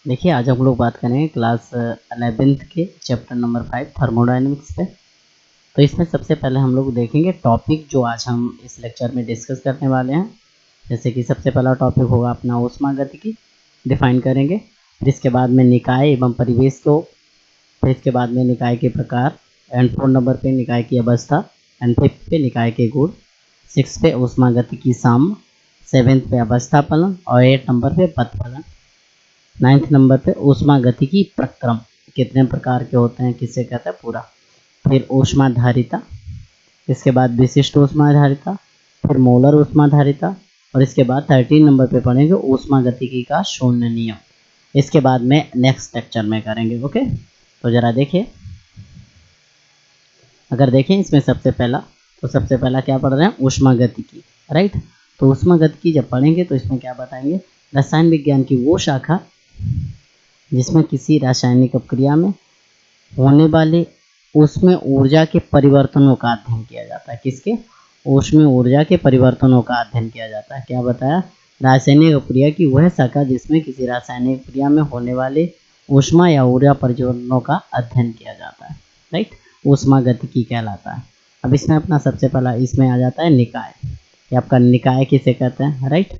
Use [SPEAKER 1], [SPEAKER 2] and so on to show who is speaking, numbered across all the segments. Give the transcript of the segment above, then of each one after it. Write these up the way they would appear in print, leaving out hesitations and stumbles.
[SPEAKER 1] देखिए आज हम लोग बात करेंगे क्लास 11th के चैप्टर नंबर 5 थर्मोडायनेमिक्स पे। तो इसमें सबसे पहले हम लोग देखेंगे टॉपिक जो आज हम इस लेक्चर में डिस्कस करने वाले हैं। जैसे कि सबसे पहला टॉपिक होगा अपना ऊष्मागतिकी, डिफाइन करेंगे। फिर इसके बाद में निकाय एवं परिवेश को, फिर इसके बाद में निकाय के प्रकार, एंड 4 नंबर पे निकाय की अवस्था, एंड 5 पे निकाय के गुण, 6 पे ऊष्मागतिकी साम्य, 7 पे अवस्था फलन और 8 नंबर पे पथ फलन। 9th नंबर पे ऊष्मागतिकी प्रक्रम कितने प्रकार के होते हैं, किसे कहते हैं पूरा। फिर ऊष्माधारिता, इसके बाद विशिष्ट ऊष्माधारिता, फिर मोलर ऊष्माधारिता, और इसके बाद 13 नंबर पे पढ़ेंगे ऊष्मागतिकी का शून्य नियम। इसके बाद में नेक्स्ट लेक्चर में करेंगे। ओके, तो जरा देखिए, अगर देखें इसमें सबसे पहला क्या पढ़ रहे हैं, ऊष्मागतिकी, राइट। तो ऊष्मागतिकी जब पढ़ेंगे तो इसमें क्या बताएंगे, रसायन विज्ञान की वो शाखा जिसमें किसी रासायनिक अपक्रिया में होने वाले उसमें ऊर्जा के परिवर्तनों का अध्ययन किया जाता है। किसके, उसमें ऊर्जा के परिवर्तनों का अध्ययन किया जाता है। क्या बताया, रासायनिक अपक्रिया की वह शाखा जिसमें किसी रासायनिक अपक्रिया में होने वाले ऊष्मा या ऊर्जा परिवर्तनों का अध्ययन किया जाता है, राइट। ऊष्मागतिकी कहलाता है। अब इसमें अपना सबसे पहला इसमें आ जाता है निकाय। ये आपका निकाय किसे कहते हैं, राइट।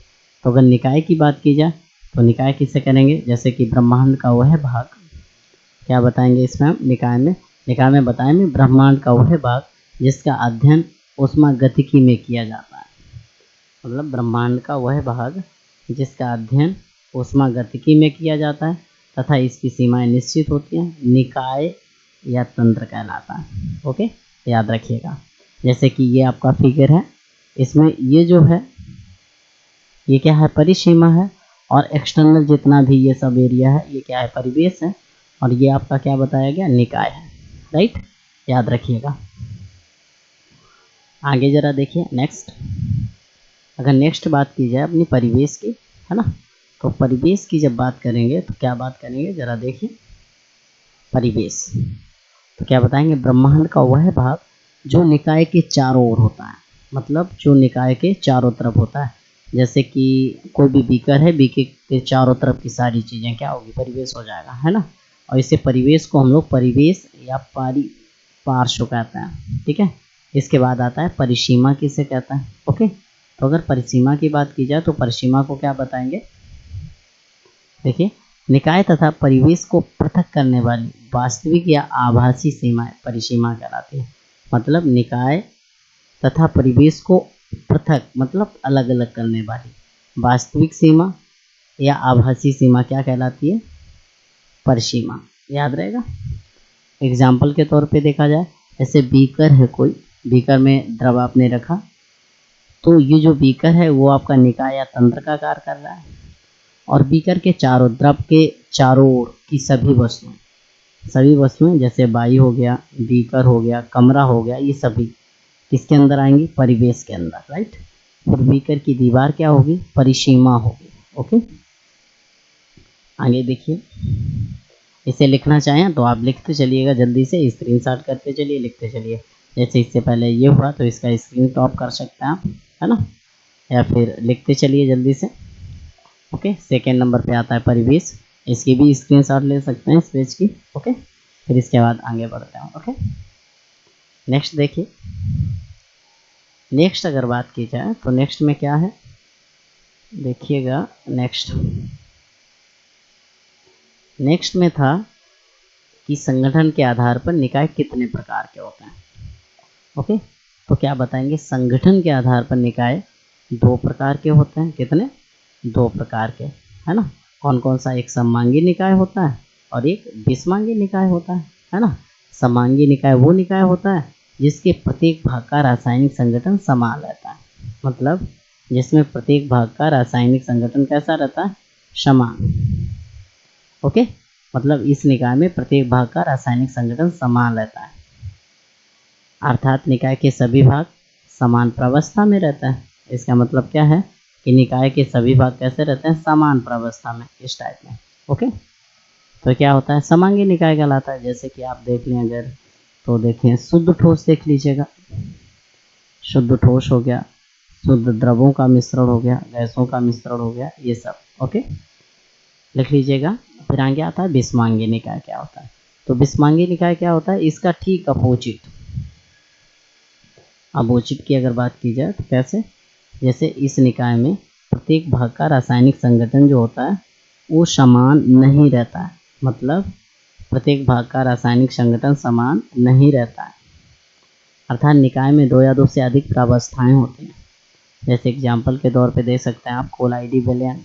[SPEAKER 1] तो अगर निकाय की बात की जाए तो निकाय किसे करेंगे, जैसे कि ब्रह्मांड का वह भाग, क्या बताएंगे इसमें हम निकाय में बताएंगे ब्रह्मांड का वह भाग जिसका अध्ययन ऊष्मागतिकी में किया जाता है। मतलब ब्रह्मांड का वह भाग जिसका अध्ययन ऊष्मागतिकी में किया जाता है तथा इसकी सीमाएं निश्चित होती हैं, निकाय या तंत्र कहलाता है। ओके, याद रखिएगा। जैसे कि ये आपका फिगर है, इसमें ये जो है ये क्या है, परिसीमा है, और एक्सटर्नल जितना भी ये सब एरिया है ये क्या है, परिवेश है, और ये आपका क्या बताया गया, निकाय है, राइट। याद रखिएगा। आगे जरा देखिए नेक्स्ट, अगर नेक्स्ट बात की जाए अपनी परिवेश की, है ना, तो परिवेश की जब बात करेंगे तो क्या बात करेंगे, जरा देखिए परिवेश। तो क्या बताएंगे, ब्रह्मांड का वह भाग जो निकाय के चारों ओर होता है, मतलब जो निकाय के चारों तरफ होता है। जैसे कि कोई भी बीकर है, बीकर के चारों तरफ की सारी चीज़ें क्या होगी, परिवेश हो जाएगा, है ना। और इसे परिवेश को हम लोग परिवेश या पार्श्व कहते हैं, ठीक है। इसके बाद आता है परिसीमा, किसे कहता है। ओके, तो अगर परिसीमा की बात की जाए तो परिसीमा को क्या बताएंगे, देखिए निकाय तथा परिवेश को पृथक करने वाली वास्तविक या आभासी सीमाएं परिसीमा कहलाती है। मतलब निकाय तथा परिवेश को पृथक मतलब अलग अलग करने वाली वास्तविक सीमा या आभासी सीमा क्या कहलाती है, परिसीमा। याद रहेगा। एग्जाम्पल के तौर पे देखा जाए, जैसे बीकर है, कोई बीकर में द्रव आपने रखा, तो ये जो बीकर है वो आपका निकाय या तंत्र का कार्य कर रहा है, और बीकर के चारों, द्रव के चारों ओर की सभी वस्तुएं जैसे वायु हो गया, बीकर हो गया, कमरा हो गया, ये सभी किसके अंदर आएंगी, परिवेश के अंदर, राइट। फिर बीकर की दीवार क्या होगी, परिसीमा होगी। ओके, आगे देखिए, इसे लिखना चाहें तो आप लिखते चलिएगा, जल्दी से स्क्रीनशॉट करते चलिए, लिखते चलिए। जैसे इससे पहले ये हुआ तो इसका स्क्रीन टॉप कर सकते हैं आप, है ना, या फिर लिखते चलिए जल्दी से। ओके, सेकेंड नंबर पे आता है परिवेश, इसकी भी स्क्रीनशॉट ले सकते हैं इस पेज की। ओके, फिर इसके बाद आगे बढ़ते हैं। ओके, नेक्स्ट देखिए, नेक्स्ट अगर बात की जाए तो नेक्स्ट में क्या है, देखिएगा नेक्स्ट में था कि संगठन के आधार पर निकाय कितने प्रकार के होते हैं। ओके, तो क्या बताएंगे, संगठन के आधार पर निकाय 2 प्रकार के होते हैं। कितने, 2 प्रकार के, है ना। कौन कौन सा, एक सममांगी निकाय होता है और एक विषमांगी निकाय होता है ना। सममांगी निकाय वो निकाय होता है जिसके प्रत्येक भाग का रासायनिक संगठन समान रहता है, मतलब जिसमें प्रत्येक भाग का रासायनिक संगठन कैसा रहता है, समान। ओके, मतलब इस निकाय में प्रत्येक भाग का रासायनिक संगठन समान रहता है, अर्थात निकाय के सभी भाग समान प्रावस्था में रहता है। इसका मतलब क्या है कि निकाय के सभी भाग कैसे रहते हैं, समान प्रावस्था में, इस टाइप में। ओके, तो क्या होता है, समांगी निकाय कहलाता है। जैसे कि आप देख लें अगर, तो देखें शुद्ध ठोस देख लीजिएगा, शुद्ध ठोस हो गया, शुद्ध द्रवों का मिश्रण हो गया, गैसों का मिश्रण हो गया, ये सब। ओके, लिख लीजिएगा। फिर फिर आगे आता है विषमांगी निकाय क्या होता है। तो विषमांगी निकाय क्या होता है, इसका ठीक अपोजिट की अगर बात की जाए तो कैसे, जैसे इस निकाय में प्रत्येक भाग का रासायनिक संगठन जो होता है वो समान नहीं रहता है। मतलब प्रत्येक भाग का रासायनिक संगठन समान नहीं रहता है, अर्थात निकाय में दो या दो से अधिक प्रावस्थाएं होती हैं। जैसे एग्जाम्पल के तौर पे दे सकते हैं आप कोलाइडी विलयन,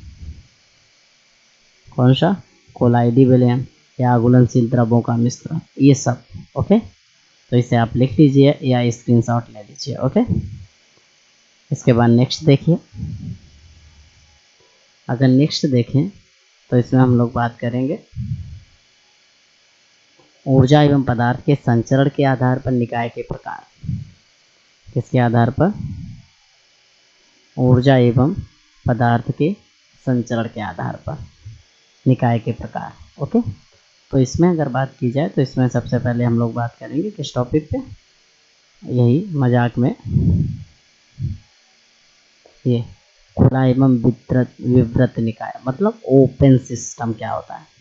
[SPEAKER 1] कौन सा, कोलाइडी विलयन या घुलनशील द्रवों का मिश्रण, ये सब। ओके, तो इसे आप लिख लीजिए या स्क्रीनशॉट ले लीजिए। ओके, इसके बाद नेक्स्ट देखिए। अगर नेक्स्ट देखें तो इसमें हम लोग बात करेंगे ऊर्जा एवं पदार्थ के संचरण के आधार पर निकाय के प्रकार। किसके आधार पर, ऊर्जा एवं पदार्थ के संचरण के आधार पर निकाय के प्रकार। ओके, तो इसमें अगर बात की जाए तो इसमें सबसे पहले हम लोग बात करेंगे किस टॉपिक पे, यही मजाक में ये खुला एवं विवृत निकाय, मतलब ओपन सिस्टम क्या होता है।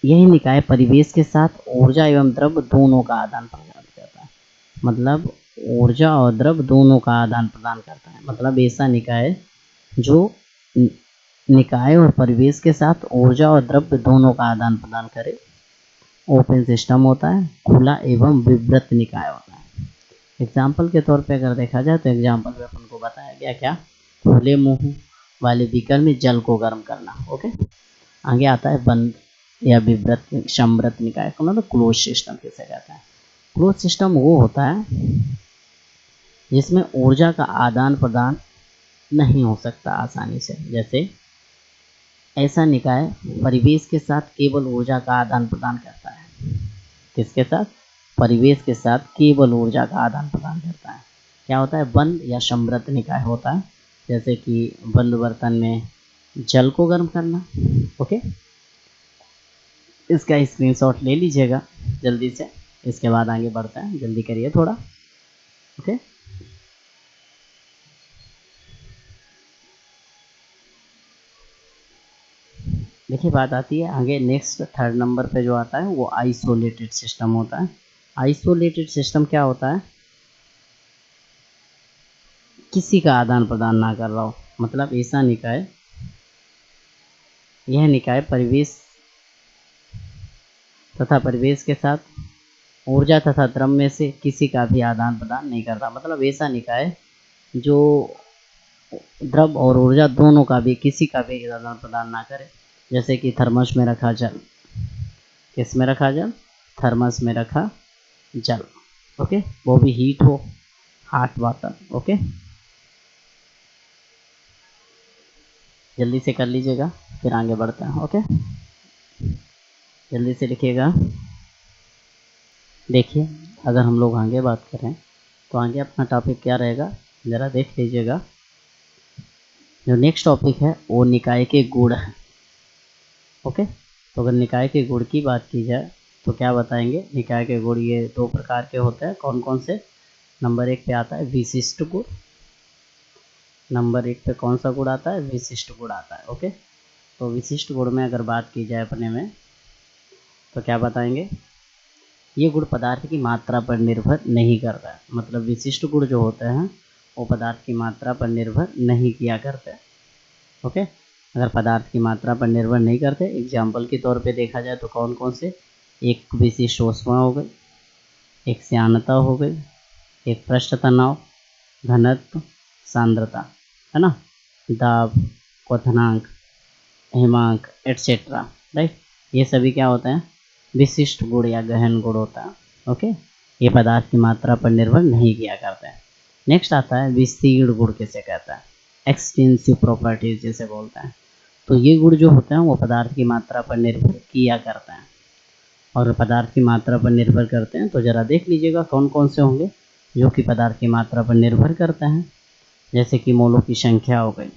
[SPEAKER 1] यही निकाय परिवेश के साथ ऊर्जा एवं द्रव दोनों का आदान प्रदान करता है। मतलब ऊर्जा और द्रव दोनों का आदान प्रदान करता है। मतलब ऐसा निकाय जो निकाय और परिवेश के साथ ऊर्जा और द्रव्य दोनों का आदान प्रदान करे, ओपन सिस्टम होता है। खुला एवं विवृत निकाय होता है। एग्जाम्पल के तौर पे अगर देखा जाए तो एग्जाम्पल में अपन को बताया गया क्या, खुले मुंह वाले बीकर में जल को गर्म करना। ओके, आगे आता है बंद या विवृत संवृत निकाय को, मतलब क्लोज सिस्टम किसे कहता है। क्लोज सिस्टम वो होता है जिसमें ऊर्जा का आदान प्रदान नहीं हो सकता आसानी से। जैसे ऐसा निकाय परिवेश के साथ केवल ऊर्जा का आदान प्रदान करता है। किसके साथ, परिवेश के साथ केवल ऊर्जा का आदान प्रदान करता है। क्या होता है, बंद या संवृत निकाय होता है। जैसे कि बंद बर्तन में जल को गर्म करना। ओके, इसका स्क्रीनशॉट ले लीजिएगा जल्दी से, इसके बाद आगे बढ़ते हैं, जल्दी करिए थोड़ा। ओके, देखिए बात आती है आगे नेक्स्ट थर्ड नंबर पे जो आता है वो आइसोलेटेड सिस्टम होता है। आइसोलेटेड सिस्टम क्या होता है, किसी का आदान प्रदान ना कर रहा हो। मतलब ऐसा निकाय, यह निकाय परिवेश तथा परिवेश के साथ ऊर्जा तथा द्रव में से किसी का भी आदान प्रदान नहीं करता। मतलब ऐसा निकाय जो द्रव और ऊर्जा दोनों का भी, किसी का भी आदान प्रदान ना करे। जैसे कि थर्मस में रखा जल, किस में रखा जल, थर्मस में रखा जल। ओके, वो भी हीट हो, हॉट वाटर। ओके, जल्दी से कर लीजिएगा फिर आगे बढ़ते हैं। ओके, जल्दी से लिखिएगा। देखिए अगर हम लोग आगे बात करें तो आगे अपना टॉपिक क्या रहेगा, ज़रा देख लीजिएगा। जो नेक्स्ट टॉपिक है वो निकाय के गुण है। ओके, तो अगर निकाय के गुण की बात की जाए तो क्या बताएंगे, निकाय के गुण ये दो प्रकार के होते हैं। कौन कौन से, नंबर एक पे आता है विशिष्ट गुण। नंबर एक पे कौन सा गुण आता है, विशिष्ट गुण आता है। ओके, तो विशिष्ट गुण में अगर बात की जाए अपने में तो क्या बताएंगे, ये गुण पदार्थ की मात्रा पर निर्भर नहीं करता है। मतलब विशिष्ट गुण जो होते हैं वो पदार्थ की मात्रा पर निर्भर नहीं किया करते। ओके, अगर पदार्थ की मात्रा पर निर्भर नहीं करते, एग्जाम्पल के तौर पे देखा जाए तो कौन कौन से, एक विशिष्ट ऊष्मा हो गई, एक श्यानता हो गई, एक पृष्ठ तनाव, घनत्व, सांद्रता, है ना, दाब, क्वथनांक, हिमांक एटसेट्रा। राइट, ये सभी क्या होते हैं, विशिष्ट गुण या गहन गुण होता है। ओके, ये पदार्थ की मात्रा पर निर्भर नहीं किया करते हैं। नेक्स्ट आता है विस्तीर्ण गुण किसे कहता है, एक्सटेंसिव प्रॉपर्टीज जिसे बोलते हैं। तो ये गुण जो होते हैं वो पदार्थ की मात्रा पर निर्भर किया करते हैं। और पदार्थ की मात्रा पर निर्भर करते हैं तो ज़रा देख लीजिएगा कौन कौन से होंगे जो कि पदार्थ की मात्रा पर निर्भर करते हैं। जैसे कि मोलों की संख्या हो गई,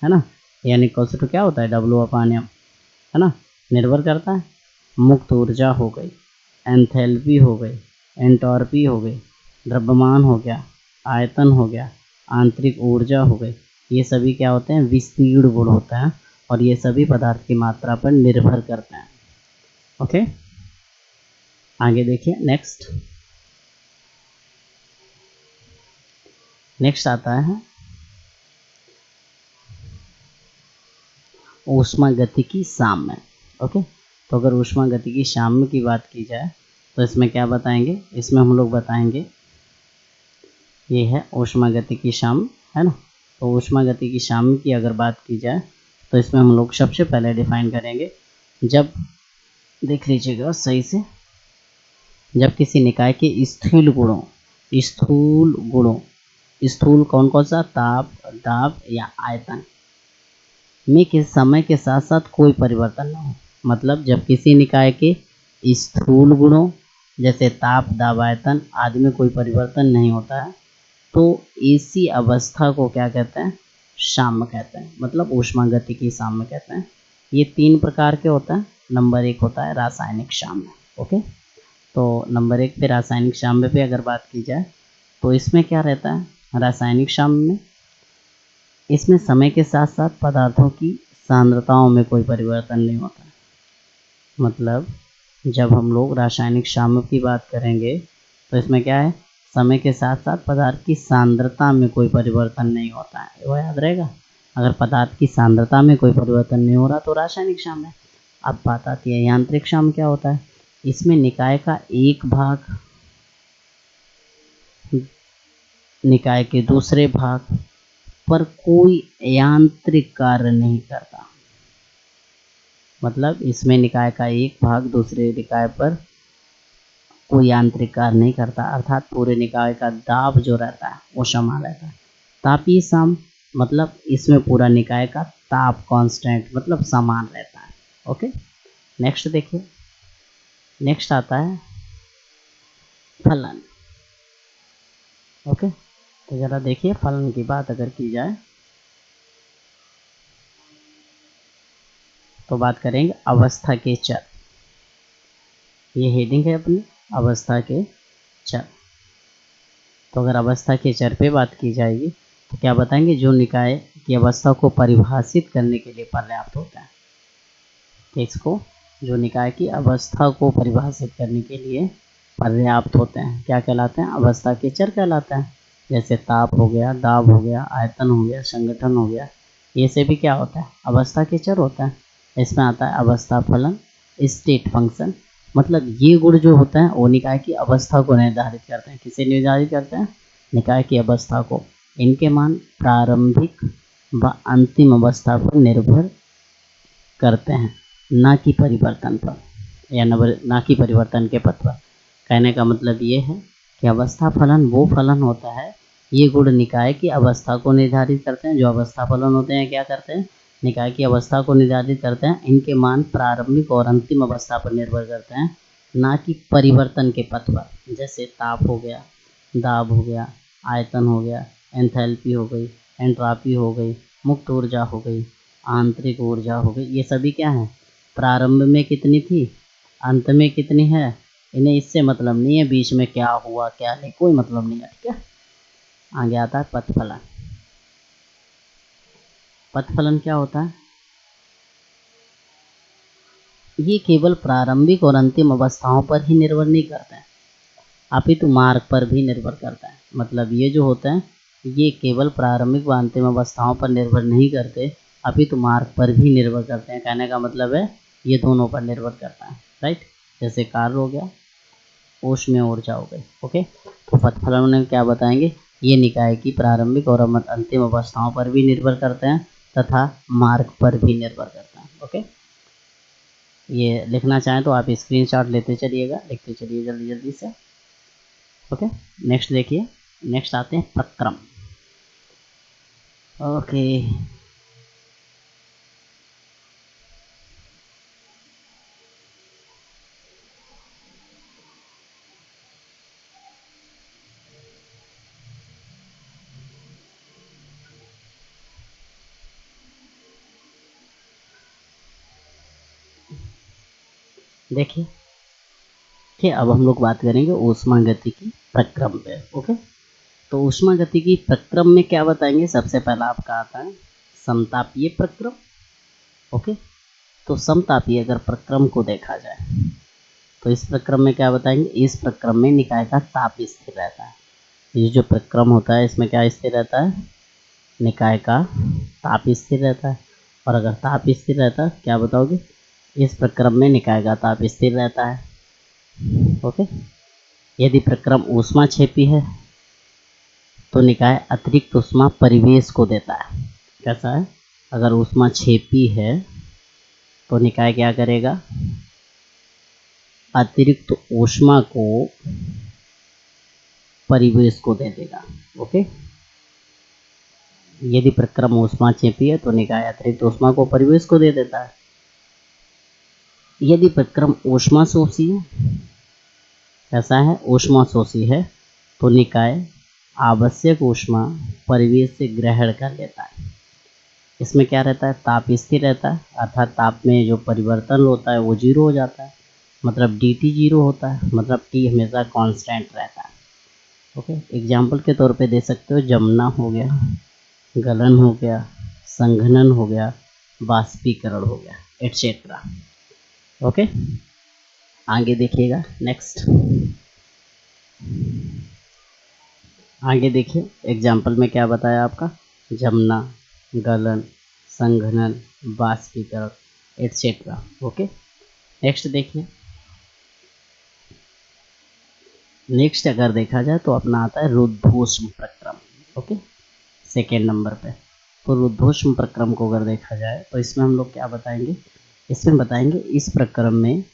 [SPEAKER 1] है ना, यानी कॉन्सेप्ट क्या होता है, W/M, है ना, निर्भर करता है। मुक्त ऊर्जा हो गई, एंथैल्पी हो गई, एंटॉर्पी हो गई, द्रव्यमान हो गया, आयतन हो गया, आंतरिक ऊर्जा हो गई, ये सभी क्या होते हैं, विस्तीर्ण गुण होता है। और ये सभी पदार्थ की मात्रा पर निर्भर करते हैं। ओके, आगे देखिए। नेक्स्ट आता है ऊष्मागतिकी साम्य। ओके, तो अगर ऊष्मागतिकी साम्य की बात की जाए तो इसमें क्या बताएंगे, इसमें हम लोग बताएंगे ये है ऊष्मागतिकी साम्य, है ना। तो ऊष्मागतिकी साम्य की अगर बात की जाए तो इसमें हम लोग सबसे पहले डिफाइन करेंगे, जब देख लीजिएगा सही से, जब किसी निकाय के स्थूल कौन कौन सा, ताप, दाब या आयतन में किस समय के साथ साथ कोई परिवर्तन न हो। मतलब जब किसी निकाय के स्थूल गुणों जैसे ताप, दाब, आयतन आदि में कोई परिवर्तन नहीं होता है तो ऐसी अवस्था को क्या कहते हैं, साम्य कहते हैं, मतलब ऊष्मागतिकी साम्य कहते हैं। ये 3 प्रकार के होता है। नंबर 1 होता है रासायनिक साम्य। ओके, तो नंबर 1 पे रासायनिक साम्य पे अगर बात की जाए तो इसमें क्या रहता है रासायनिक साम्य में, इसमें समय के साथ साथ पदार्थों की सांद्रताओं में कोई परिवर्तन नहीं होता। मतलब जब हम लोग रासायनिक साम्य की बात करेंगे तो इसमें क्या है, समय के साथ साथ पदार्थ की सांद्रता में कोई परिवर्तन नहीं होता है, वो याद रहेगा। अगर पदार्थ की सांद्रता में कोई परिवर्तन नहीं हो रहा तो रासायनिक साम्य। अब बात आती है यांत्रिक साम्य क्या होता है। इसमें निकाय का एक भाग निकाय के दूसरे भाग पर कोई यांत्रिक कार्य नहीं करता। मतलब इसमें निकाय का एक भाग दूसरे निकाय पर कोई यांत्रिक कार्य नहीं करता, अर्थात पूरे निकाय का दाब जो रहता है वो समान रहता है। तापीय साम्य मतलब इसमें पूरा निकाय का ताप कांस्टेंट मतलब समान रहता है। ओके, नेक्स्ट देखिए। नेक्स्ट आता है फलन। ओके, तो जरा देखिए फलन की बात अगर की जाए तो बात करेंगे अवस्था के चर। ये हेडिंग है अपनी अवस्था के चर। तो अगर अवस्था के चर पे बात की जाएगी तो क्या बताएंगे, जो निकाय की अवस्था को परिभाषित करने के लिए पर्याप्त होता है। किसको, जो निकाय की अवस्था को परिभाषित करने के लिए पर्याप्त होते हैं, क्या कहलाते हैं, अवस्था के चर कहलाते हैं। जैसे ताप हो गया, दाब हो गया, आयतन हो गया, संगठन हो गया, ये से भी क्या होता है, अवस्था के चर होता है। इसमें आता है अवस्था फलन, स्टेट फंक्शन। मतलब ये गुण जो होता है वो निकाय की अवस्था को निर्धारित करते हैं। किसे निर्धारित करते हैं, निकाय की अवस्था को। इनके मान प्रारंभिक व अंतिम अवस्था पर निर्भर करते हैं, ना कि परिवर्तन पर, या ना कि परिवर्तन के पथ पर। कहने का मतलब ये है कि अवस्था फलन वो फलन होता है, ये गुण निकाय की अवस्था को निर्धारित करते हैं। जो अवस्था फलन होते हैं क्या करते हैं, निकाय की अवस्था को निर्धारित करते हैं। इनके मान प्रारंभिक और अंतिम अवस्था पर निर्भर करते हैं, ना कि परिवर्तन के पथ पर। जैसे ताप हो गया, दाब हो गया, आयतन हो गया, एंथैल्पी हो गई, एंट्रापी हो गई, मुक्त ऊर्जा हो गई, आंतरिक ऊर्जा हो गई, ये सभी क्या है, प्रारंभ में कितनी थी, अंत में कितनी है, इन्हें इससे मतलब नहीं है बीच में क्या हुआ क्या नहीं, कोई मतलब नहीं है। ठीक है, आगे आता है पथफलन। पथफलन क्या होता है, ये केवल प्रारंभिक और अंतिम अवस्थाओं पर ही निर्भर नहीं करता है, अपितु मार्ग पर भी निर्भर करता है। मतलब ये जो होता है ये केवल प्रारंभिक व अंतिम अवस्थाओं पर निर्भर नहीं करते, अपितु मार्ग पर भी निर्भर करते हैं। कहने का मतलब है ये दोनों पर निर्भर करता है, राइट। जैसे कार्य हो गया, ऊष्मीय ऊर्जा हो गई। ओके, तो पथफलन में क्या बताएंगे, ये निकाय की प्रारंभिक और अंतिम अवस्थाओं पर भी निर्भर करते हैं तथा मार्ग पर भी निर्भर करते हैं। ओके, ये लिखना चाहें तो आप स्क्रीनशॉट लेते चलिएगा, लिखते चलिए जल्दी जल्दी से। ओके, नेक्स्ट देखिए। नेक्स्ट आते हैं प्रक्रम। ओके, देखिए कि अब हम लोग बात करेंगे ऊष्मागतिकी प्रक्रम पे। ओके, तो ऊष्मागतिकी प्रक्रम में क्या बताएंगे, सबसे पहला आपका आता है समतापीय प्रक्रम। ओके। तो समतापीय अगर प्रक्रम को देखा जाए तो इस प्रक्रम में क्या बताएंगे, इस प्रक्रम में निकाय का ताप स्थिर रहता है। ये जो प्रक्रम होता है इसमें क्या स्थिर रहता है, निकाय का ताप स्थिर रहता है। और अगर ताप स्थिर रहता है क्या बताओगे, इस प्रक्रम में निकाय का ताप स्थिर रहता है। ओके। यदि प्रक्रम ऊष्मा क्षेपी है तो निकाय अतिरिक्त ऊष्मा परिवेश को देता है। कैसा है, अगर ऊष्मा क्षेपी है तो निकाय क्या करेगा, अतिरिक्त ऊष्मा को परिवेश को दे देगा। ओके। यदि प्रक्रम ऊष्मा क्षेपी है तो निकाय अतिरिक्त ऊष्मा को परिवेश को दे देता है। यदि प्रक्रम ऊष्मा शोषी है, कैसा है, ऊष्मा शोषी है, तो निकाय आवश्यक ऊष्मा परिवेश से ग्रहण कर लेता है। इसमें क्या रहता है, ताप स्थिर रहता है, अर्थात ताप में जो परिवर्तन होता है वो जीरो हो जाता है, मतलब dt जीरो होता है, मतलब t हमेशा कांस्टेंट रहता है। ओके। एग्जाम्पल के तौर पे दे सकते हो, जमना हो गया, गलन हो गया, संघनन हो गया, बाष्पीकरण हो गया, एटसेट्रा। ओके। आगे देखिएगा नेक्स्ट, आगे देखिए एग्जाम्पल में क्या बताया आपका, जमना, गलन, संघनन, बाष्पीकरण, एटसेट्रा। ओके। नेक्स्ट देखिए, नेक्स्ट अगर देखा जाए तो अपना आता है रुद्धोष्म प्रक्रम। ओके, सेकेंड नंबर पे। तो रुद्धोष्म प्रक्रम को अगर देखा जाए तो इसमें हम लोग क्या बताएंगे, इसमें बताएंगे इस प्रक्रम में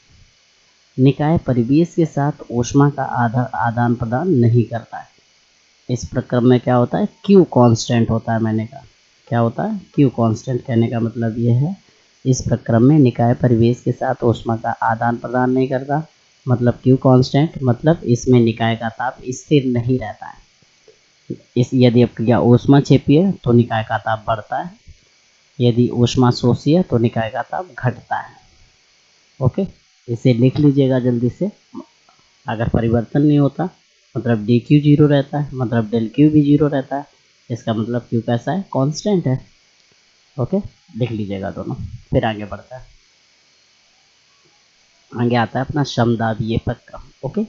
[SPEAKER 1] निकाय परिवेश के साथ ऊष्मा का आदान प्रदान नहीं करता है। इस प्रक्रम में क्या होता है, क्यू कांस्टेंट होता है। मैंने कहा क्या होता है, क्यू कांस्टेंट। कहने का मतलब ये है, इस प्रक्रम में निकाय परिवेश के साथ ऊष्मा का आदान प्रदान नहीं करता, मतलब क्यू कांस्टेंट, मतलब इसमें निकाय का ताप स्थिर नहीं रहता है। इस यदि क्रिया ऊष्मा क्षेपी है तो निकाय का ताप बढ़ता है, यदि ऊष्मा शोषी है तो निकाय का ताप घटता है। ओके, इसे लिख लीजिएगा जल्दी से। अगर परिवर्तन नहीं होता मतलब डी क्यू जीरो रहता है, मतलब डेल क्यू भी जीरो रहता है, इसका मतलब क्यू कैसा है, कांस्टेंट है। ओके, लिख लीजिएगा दोनों, फिर आगे बढ़ता है। आगे आता है अपना समदाबीय प्रक्रम। ओके,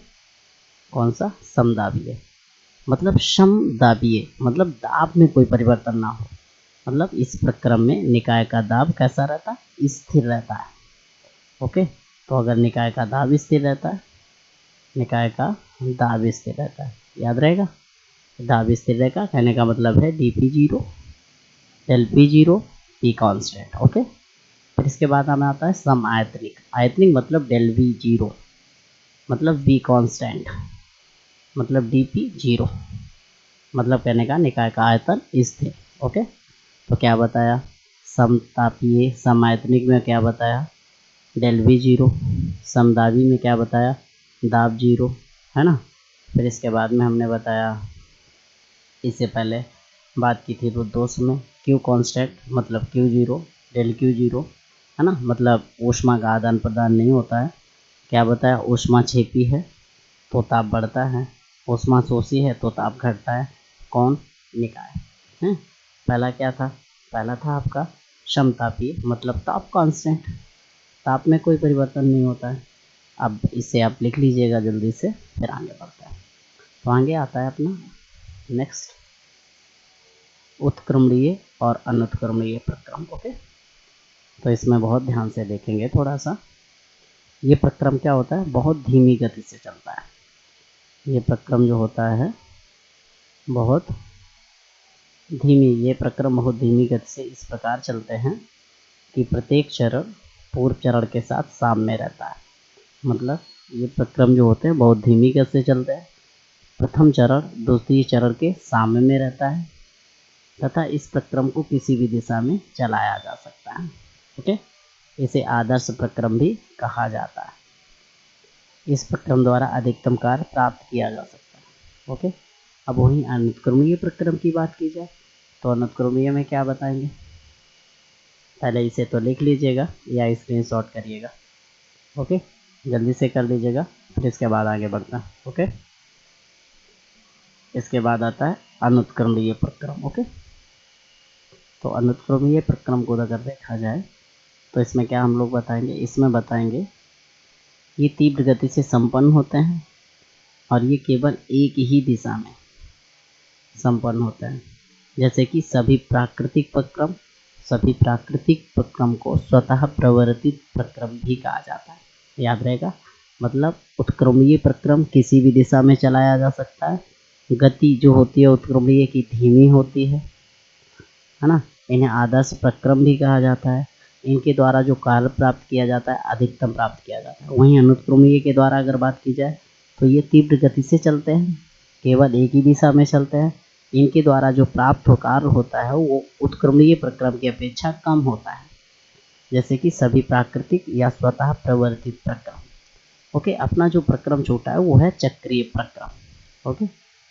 [SPEAKER 1] कौन सा, समदाबीय, मतलब समदाबीय मतलब दाब में कोई परिवर्तन ना हो, मतलब इस प्रक्रम में निकाय का दाब कैसा रहता है, स्थिर रहता है। ओके, तो अगर निकाय का दाब स्थिर रहता है, निकाय का दाब स्थिर रहता है, याद रहेगा, दाब स्थिर रहेगा, कहने का मतलब है D P zero, del P zero, P constant. Okay, फिर इसके बाद हमें आता है सम आयतनिक। आयतनिक मतलब डेल वी जीरो, मतलब वी कांस्टेंट, मतलब डी पी जीरो, मतलब कहने का निकाय का आयतन स्थिर। ओके, तो क्या बताया, समतापीय समायतनिक में क्या बताया, डेल वी जीरो, समदाबी में क्या बताया, दाब जीरो, है ना। फिर इसके बाद में हमने बताया, इससे पहले बात की थी रुद्धोष्म में, क्यू कांस्टेंट मतलब Q zero, del Q zero, है ना, मतलब ऊष्मा का आदान प्रदान नहीं होता है। क्या बताया, ऊष्मा क्षेपी है तो ताप बढ़ता है, ऊष्मा शोषी है तो ताप घटता है। कौन, निकाय है। पहला क्या था, पहला था आपका समतापीय मतलब ताप कांस्टेंट, ताप में कोई परिवर्तन नहीं होता है। अब इसे आप लिख लीजिएगा जल्दी से, फिर आगे बढ़ता है। तो आगे आता है अपना नेक्स्ट, उत्क्रमणीय और अनुत्क्रमणीय प्रक्रम। ओके, तो इसमें बहुत ध्यान से देखेंगे थोड़ा सा। ये प्रक्रम क्या होता है, बहुत धीमी गति से चलता है। ये प्रक्रम जो होता है बहुत धीमी, ये प्रक्रम बहुत धीमी गति से इस प्रकार चलते हैं कि प्रत्येक चरण पूर्व चरण के साथ साम्य रहता है। मतलब ये प्रक्रम जो होते हैं बहुत धीमी गति से चलते हैं, प्रथम चरण दूसरी चरण के साम्य में रहता है, तथा इस प्रक्रम को किसी भी दिशा में चलाया जा सकता है। ओके, इसे आदर्श प्रक्रम भी कहा जाता है। इस प्रक्रम द्वारा अधिकतम कार्य प्राप्त किया जा सकता है। ओके, अब वहीं अनुत्क्रमणीय प्रक्रम की बात की जाए तो अनुत्क्रमणीय में क्या बताएंगे, पहले इसे तो लिख लीजिएगा या स्क्रीनशॉट करिएगा। ओके, जल्दी से कर लीजिएगा, फिर इसके बाद आगे बढ़ना। ओके, इसके बाद आता है अनुत्क्रमणीय प्रक्रम। ओके, तो अनुत्क्रमणीय प्रक्रम को अगर देखा जाए तो इसमें क्या हम लोग बताएंगे, इसमें बताएंगे ये तीव्र गति से संपन्न होते हैं और ये केवल एक ही दिशा में संपन्न होते हैं। जैसे कि सभी प्राकृतिक प्रक्रम को स्वतः प्रवर्तित प्रक्रम भी कहा जाता है। याद रहेगा, मतलब उत्क्रमणीय प्रक्रम किसी भी दिशा में चलाया जा सकता है। गति जो होती है उत्क्रमणीय की धीमी होती है ना। इन्हें आदर्श प्रक्रम भी कहा जाता है। इनके द्वारा जो कार्य प्राप्त किया जाता है अधिकतम प्राप्त किया जाता है। वहीं अनुत्क्रमणीय के द्वारा अगर बात की जाए तो ये तीव्र गति से चलते हैं, केवल एक ही दिशा में चलते हैं। इनके द्वारा जो प्राप्त कार्य होता है वो उत्क्रमणीय प्रक्रम की अपेक्षा कम होता है, जैसे कि सभी प्राकृतिक या स्वतः प्रवर्तित प्रक्रम। ओके, अपना जो प्रक्रम छोटा है वो है चक्रीय प्रक्रम। ओके,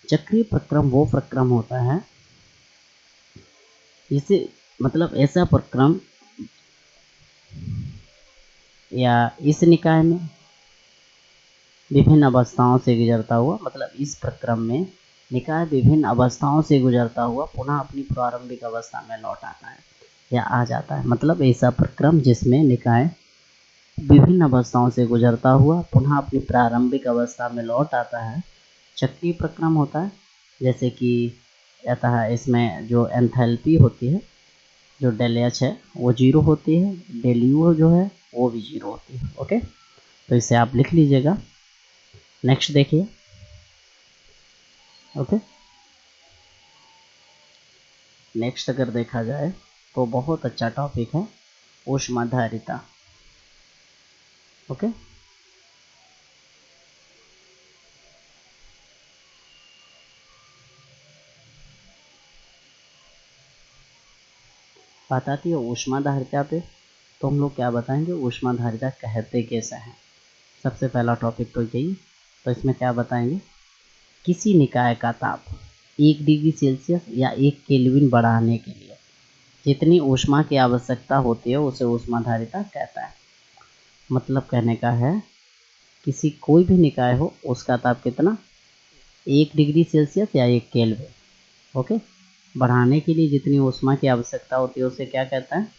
[SPEAKER 1] चक्रीय प्रक्रम वो प्रक्रम होता है जिसे मतलब ऐसा प्रक्रम या इस निकाय में विभिन्न अवस्थाओं से गुजरता हुआ, मतलब इस प्रक्रम में निकाय विभिन्न अवस्थाओं से गुजरता हुआ पुनः अपनी प्रारंभिक अवस्था में लौट आता है या आ जाता है। मतलब ऐसा प्रक्रम जिसमें निकाय विभिन्न अवस्थाओं से गुजरता हुआ पुनः अपनी प्रारंभिक अवस्था में लौट आता है, चक्रीय प्रक्रम होता है। जैसे कि अतः इसमें जो एंथैल्पी होती है, जो डेल एच है वो 0 होती है, डेल यू जो है वो भी 0 होती है। ओके, तो इसे आप लिख लीजिएगा। नेक्स्ट देखिए। ओके, नेक्स्ट अगर देखा जाए तो बहुत अच्छा टॉपिक है ऊष्माधारिता। ओके, बात आती है ऊष्माधारिता पे, तो हम लोग क्या बताएंगे, ऊष्माधारिता कहते कैसे हैं। सबसे पहला टॉपिक तो यही। तो इसमें क्या बताएंगे, किसी निकाय का ताप 1 डिग्री सेल्सियस या 1 केल्विन बढ़ाने के लिए जितनी ऊष्मा की आवश्यकता होती है उसे ऊष्माधारिता कहता है। मतलब कहने का है किसी कोई भी निकाय हो उसका ताप कितना, 1 डिग्री सेल्सियस या 1 केल्विन, ओके, बढ़ाने के लिए जितनी ऊष्मा की आवश्यकता होती है उसे क्या कहता है।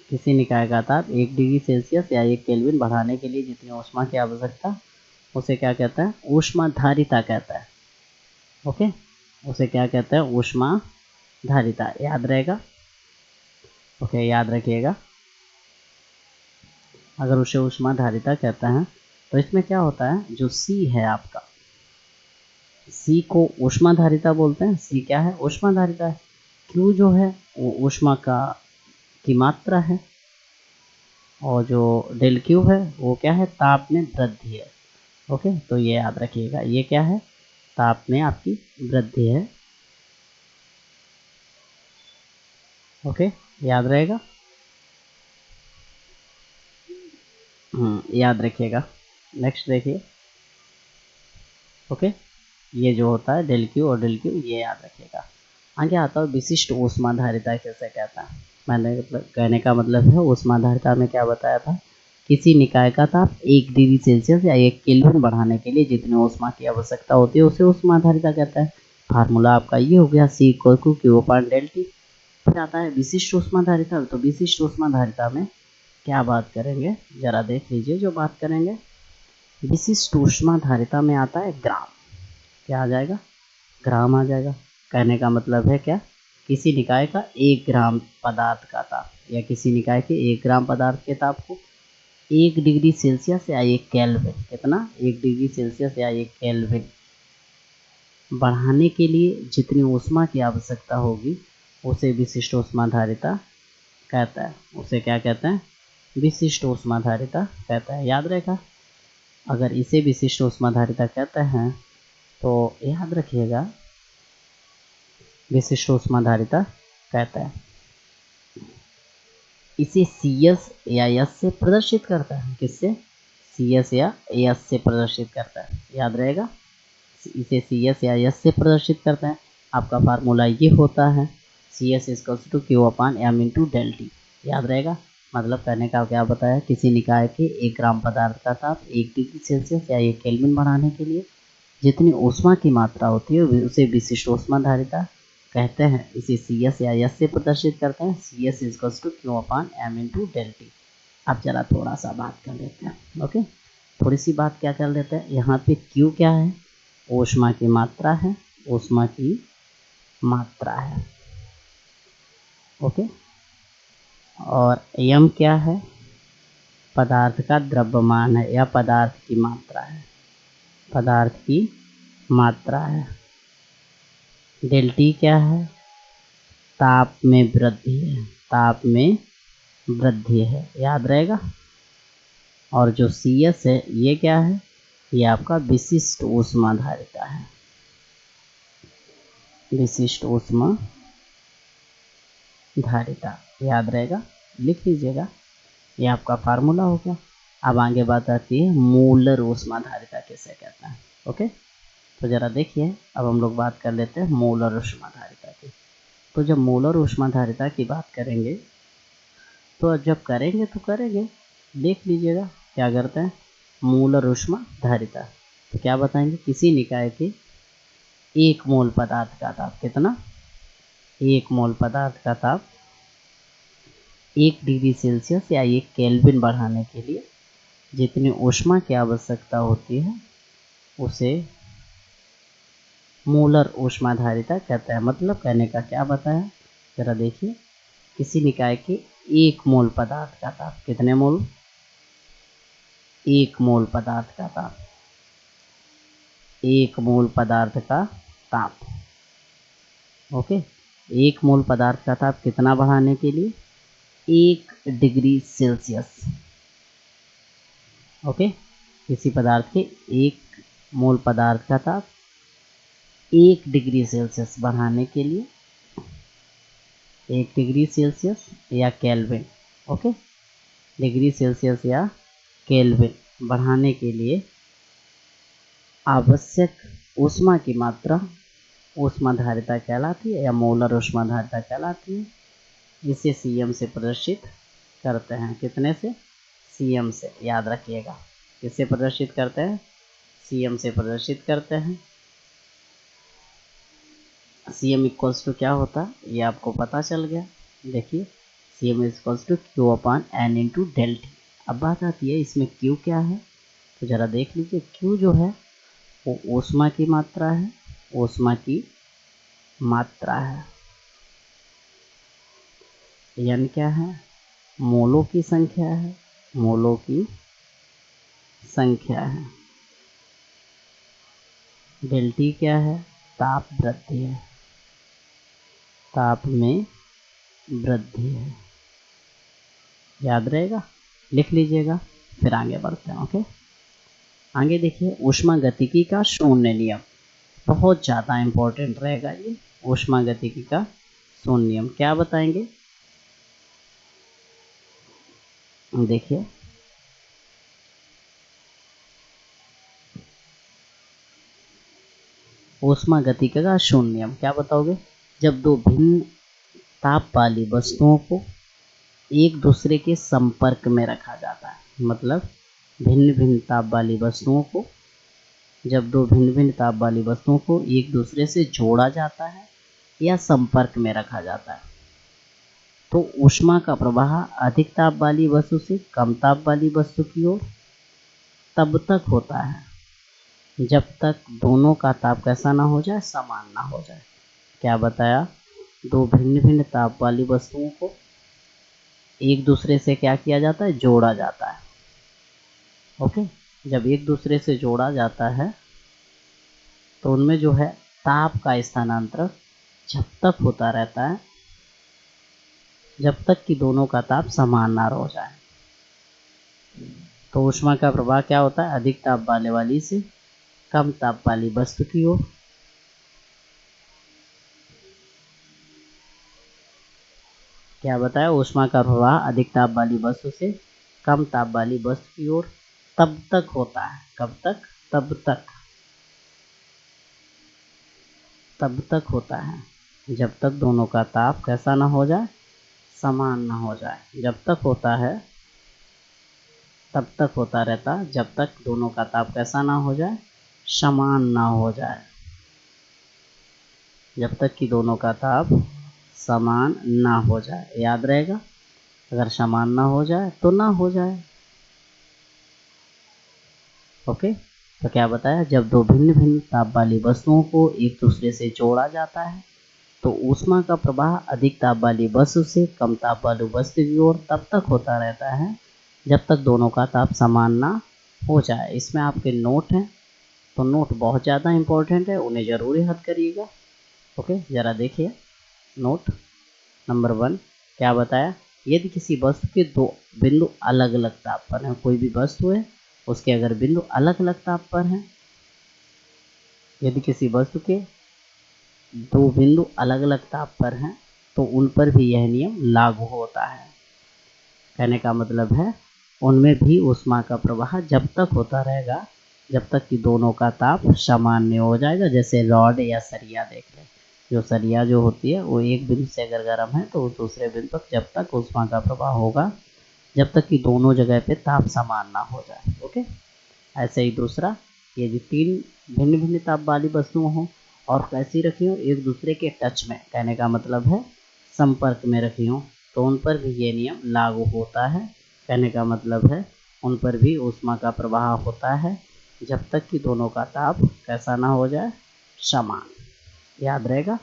[SPEAKER 1] किसी निकाय का ताप 1 डिग्री सेल्सियस या 1 केल्विन बढ़ाने के लिए जितनी ऊष्मा की आवश्यकता उसे क्या कहता है, ऊष्माधारिता कहता है। ओके, उसे क्या कहते हैं, ऊष्माधारिता। याद रहेगा। ओके, याद रखिएगा। अगर उसे ऊष्माधारिता कहता है तो इसमें क्या होता है, जो सी है आपका, सी को ऊष्माधारिता बोलते हैं। सी क्या है, ऊष्माधारिता है। क्यू जो है वो ऊष्मा की मात्रा है, और जो डेल क्यू है वो क्या है, ताप में वृद्धि है। ओके, तो ये याद रखिएगा, ये क्या है, ताप में आपकी वृद्धि है। ओके, याद रहेगा। याद रखिएगा। नेक्स्ट देखिए। ओके, ये जो होता है डेल क्यू और डेल क्यू, ये याद रखिएगा। आगे आता है विशिष्ट ऊष्माधारिता कैसे कहता है। मैंने कहने का मतलब है ऊष्माधारिता में क्या बताया था, किसी निकाय का ताप 1 डिग्री सेल्सियस या 1 केल्विन बढ़ाने के लिए जितनी ऊष्मा की आवश्यकता होती है उसे ऊष्माधारिता कहता है। फार्मूला आपका ये हो गया, C equal to Q upon del T. फिर आता है विशिष्ट ऊष्माधारिता। तो विशिष्ट ऊष्माधारिता में क्या बात करेंगे, जरा देख लीजिए। जो बात करेंगे विशिष्ट ऊष्माधारिता में आता है ग्राम। क्या आ जाएगा, ग्राम आ जाएगा। कहने का मतलब है क्या, किसी निकाय का 1 ग्राम पदार्थ का ताप या किसी निकाय के 1 ग्राम पदार्थ के ताप को 1 डिग्री सेल्सियस या 1 केल्विन, कितना, 1 डिग्री सेल्सियस या 1 केल्विन बढ़ाने के लिए जितनी ऊष्मा की आवश्यकता होगी उसे विशिष्ट ऊष्माधारिता कहता है। उसे क्या कहते हैं, विशिष्ट ऊष्माधारिता कहता है। याद रहेगा। अगर इसे विशिष्ट ऊष्माधारिता कहते हैं तो याद रखिएगा, विशिष्ट ऊष्माधारिता कहता है। इसे CS या S से प्रदर्शित करता है। किससे, CS या S से प्रदर्शित करता है। याद रहेगा, इसे CS या S से प्रदर्शित करता है। आपका फार्मूला ये होता है, CS equals to Q upon M into del T. याद रहेगा। मतलब कहने का क्या बताया, किसी निकाय के 1 ग्राम पदार्थ का ताप 1 डिग्री सेल्सियस या 1 केल्विन बढ़ाने के लिए जितनी ऊष्मा की मात्रा होती है उसे विशिष्ट ऊष्माधारिता कहते हैं, इसे सी एस या एस से प्रदर्शित करते हैं। C S equals to Q upon M into del T. अब जरा थोड़ा सा बात कर लेते हैं। ओके, थोड़ी सी बात क्या कर लेते हैं। यहाँ पे क्यू क्या है, ऊष्मा की मात्रा है, ऊष्मा की मात्रा है। ओके, और एम क्या है, पदार्थ का द्रव्यमान है या पदार्थ की मात्रा है, पदार्थ की मात्रा है। डेल टी क्या है, ताप में वृद्धि है, ताप में वृद्धि है, याद रहेगा। और जो सी एस है ये क्या है, ये आपका विशिष्ट ऊष्मा धारिता है, विशिष्ट ऊष्मा धारिता, याद रहेगा, लिख लीजिएगा। ये आपका फार्मूला हो गया। अब आगे बात आती है मोलर ऊष्मा धारिता किसे कहते हैं। ओके, तो जरा देखिए, अब हम लोग बात कर लेते हैं मोलर ऊष्मा धारिता की। तो जब मोलर ऊष्मा धारिता की बात करेंगे, तो जब करेंगे तो करेंगे, देख लीजिएगा क्या करते हैं। मोलर ऊष्मा धारिता, तो क्या बताएंगे, किसी निकाय के 1 मोल पदार्थ का ताप कितना, 1 मोल पदार्थ का ताप 1 डिग्री सेल्सियस या 1 केल्विन बढ़ाने के लिए जितनी ऊष्मा की आवश्यकता होती है उसे मोलर ऊष्मा धारिता कहते हैं। मतलब कहने का क्या बताया, जरा देखिए, किसी निकाय के 1 मोल पदार्थ का ताप, कितने मोल, 1 मोल पदार्थ का ताप, 1 मोल पदार्थ का ताप। ओके, 1 मोल पदार्थ का ताप कितना बढ़ाने के लिए, 1 डिग्री सेल्सियस। ओके, किसी पदार्थ के 1 मोल पदार्थ का ताप 1 डिग्री सेल्सियस बढ़ाने के लिए, 1 डिग्री सेल्सियस या केल्विन, ओके, डिग्री सेल्सियस या केल्विन बढ़ाने के लिए आवश्यक ऊष्मा की मात्रा ऊष्मा धारिता कहलाती है या मोलर ऊष्मा धारिता कहलाती है। इसे सीएम से प्रदर्शित करते हैं, कितने से, सीएम से, याद रखिएगा। किससे प्रदर्शित करते हैं, सीएम से प्रदर्शित करते हैं। सीएम इक्वल्स टू क्या होता है ये आपको पता चल गया। देखिए, CM equals to Q upon N into del T. अब बात आती है इसमें क्यू क्या है, तो जरा देख लीजिए, क्यू जो है वो ऊष्मा की मात्रा है, ऊष्मा की मात्रा है। एन क्या है, मोलों की संख्या है, मोलों की संख्या है। डेल टी क्या है, ताप वृद्धि है, ताप में वृद्धि है, याद रहेगा, लिख लीजिएगा। फिर आगे बढ़ते हैं। ओके, आगे देखिए, ऊष्मागतिकी का शून्य नियम, बहुत ज़्यादा इम्पोर्टेंट रहेगा ये। ऊष्मागतिकी का शून्य नियम क्या बताएंगे, देखिए, ऊष्मागतिकी का शून्य नियम क्या बताओगे, जब दो भिन्न ताप वाली वस्तुओं को एक दूसरे के संपर्क में रखा जाता है, मतलब भिन्न भिन्न ताप वाली वस्तुओं को, जब दो भिन्न भिन्न ताप वाली वस्तुओं को एक दूसरे से जोड़ा जाता है या संपर्क में रखा जाता है, तो ऊष्मा का प्रवाह अधिक ताप वाली वस्तु से कम ताप वाली वस्तु की ओर तब तक होता है जब तक दोनों का ताप कैसा ना हो जाए, समान ना हो जाए। क्या बताया, दो भिन्न भिन्न ताप वाली वस्तुओं को एक दूसरे से क्या किया जाता है, जोड़ा जाता है। ओके, जब एक दूसरे से जोड़ा जाता है तो उनमें जो है ताप का स्थानांतरण जब तक होता रहता है जब तक कि दोनों का ताप समान ना हो जाए। तो ऊष्मा का प्रवाह क्या होता है, अधिक ताप वाली से कम ताप वाली वस्तु की ओर। क्या बताया, ऊष्मा का प्रवाह अधिक ताप वाली वस्तु से कम ताप वाली वस्तु की ओर तब तक होता है, कब तक, तब तक, तब तक होता है जब तक दोनों का ताप कैसा ना हो जाए, समान ना हो जाए। जब तक होता है तब तक होता रहता जब तक दोनों का ताप कैसा ना हो जाए, समान ना हो जाए। जब तक कि दोनों का ताप समान ना हो जाए। याद रहेगा, अगर समान ना हो जाए तो ना हो जाए। ओके, तो क्या बताया, जब दो भिन्न भिन्न ताप वाली वस्तुओं को एक दूसरे से जोड़ा जाता है तो ऊष्मा का प्रवाह अधिक ताप वाली वस्तु से कम ताप वाली वस्तु की ओर तब तक होता रहता है जब तक दोनों का ताप समान ना हो जाए। इसमें आपके नोट हैं, तो नोट बहुत ज़्यादा इंपॉर्टेंट है, उन्हें ज़रूर याद करिएगा। ओके, ज़रा देखिए नोट नंबर 1। क्या बताया, यदि किसी वस्तु के दो बिंदु अलग अलग ताप पर हैं, कोई भी वस्तु है उसके अगर बिंदु अलग अलग ताप पर हैं, यदि किसी वस्तु के दो बिंदु अलग अलग ताप पर हैं तो उन पर भी यह नियम लागू होता है। कहने का मतलब है उनमें भी ऊष्मा का प्रवाह जब तक होता रहेगा जब तक कि दोनों का ताप समान नहीं हो जाएगा। जैसे रॉड या सरिया देख लें, जो सरिया जो होती है वो एक बिंदु से अगर गर्म है तो उस दूसरे बिंदु तक जब तक ऊष्मा का प्रवाह होगा जब तक कि दोनों जगह पे ताप समान ना हो जाए। ओके, ऐसे ही दूसरा, ये जो तीन भिन्न भिन्न ताप वाली वस्तुएं हों और कैसी रखी हो, एक दूसरे के टच में, कहने का मतलब है संपर्क में रखी हो, तो उन पर भी ये नियम लागू होता है। कहने का मतलब है उन पर भी ऊष्मा का प्रवाह होता है जब तक कि दोनों का ताप कैसा ना हो जाए, समान। याद रहेगा।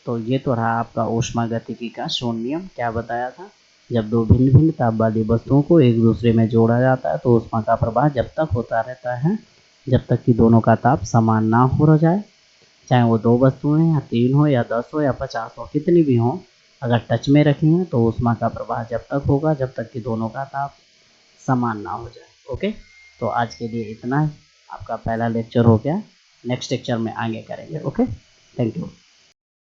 [SPEAKER 1] तो ये तो रहा आपका ऊष्मागतिकी का शून्य नियम। क्या बताया था, जब दो भिन्न भिन्न ताप वाली वस्तुओं को एक दूसरे में जोड़ा जाता है तो ऊष्मा का प्रवाह जब तक होता रहता है जब तक कि दोनों का ताप समान ना हो जाए। चाहे वो दो वस्तुएं या तीन हो या 10 हो या 50 हो, कितनी भी हो, अगर टच में रखी हैं तो ऊष्मा का प्रवाह जब तक होगा जब तक कि दोनों का ताप समान ना हो जाए। ओके, तो आज के लिए इतना ही, आपका पहला लेक्चर हो गया। नेक्स्ट लेक्चर में आगे करेंगे। Okay, thank you.